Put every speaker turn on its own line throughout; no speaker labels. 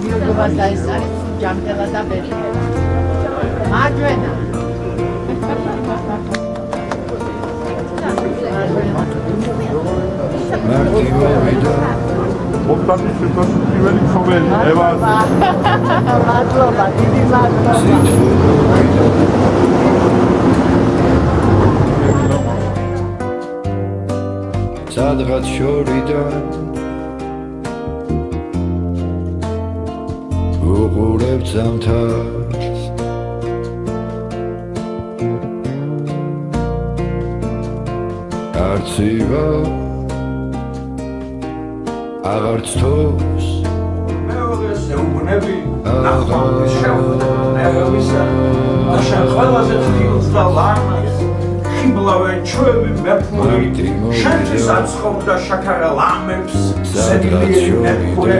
გიოგებას დაესწარეთ ჯამთელა და ბერხელა. მარჯვენა.
ოპტატის პირველი ხომელი ევას.
მადლობა, დიდი მადლობა.
სადღაც შორიდან უყურებ ზამთარს არც ივა აღარც თოს
მეუღლეს ეუბნები ნახავდეს შეუძლებლობისა და შენ ყველაზე თხილს და ლამაზ ხიბლავენ ჩვევი მეფური შენთვის აცხობდა შაქარა ლამებს ზედლიერი მეფურე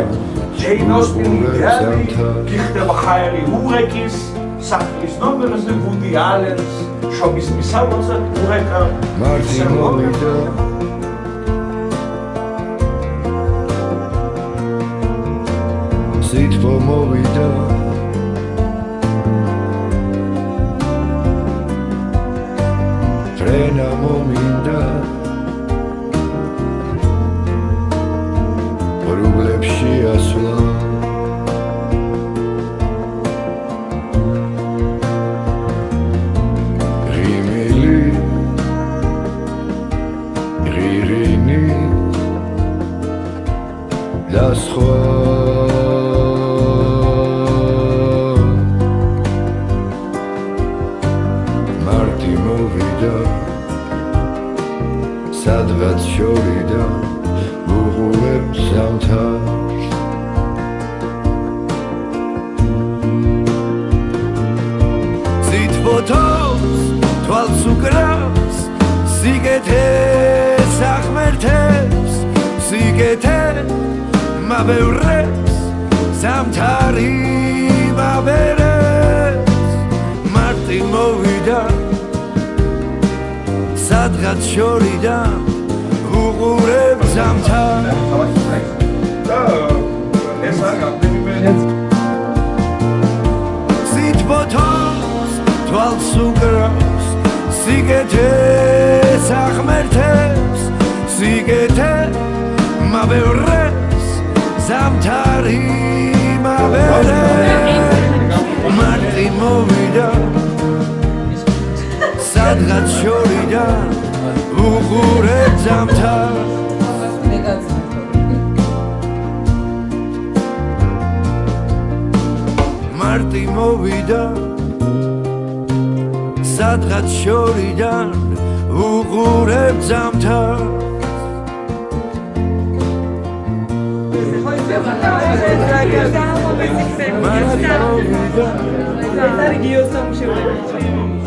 ჯეინოსტინი დიარი გიხდება ხაერი უღეკის სახლის ნომერზე ვუდი ალენს შობის მისამოზე უღეკა
მარტინ მოვიდა სიტყვა მოვიდა ფრენა მომინდა რუბლებში ასვლა ღიმილი ღირინი და სხვა მარტი მოვიდა სადღაც შორიდან უყურებ ზამთარს სიტყვოთოს თვალს უკრავს სიგეთეს ახმერთებს სიგეთე მაბევრებს ზამთარი მაბერებს მარტი მოვიდა სადღაც შორიდან უყურებ ზამთარს სიტყვოთოს თვალს უკრავს სიგეთეს ახმერთებს სიგეთე მაბევრებს ზამთარი მაბერებს მარტი მოვიდა სადღაც შორიდან უყურებ ზამთარს მარტი მოვიდა სადღაც შორიდან უყურებ ზამთარს
Martin,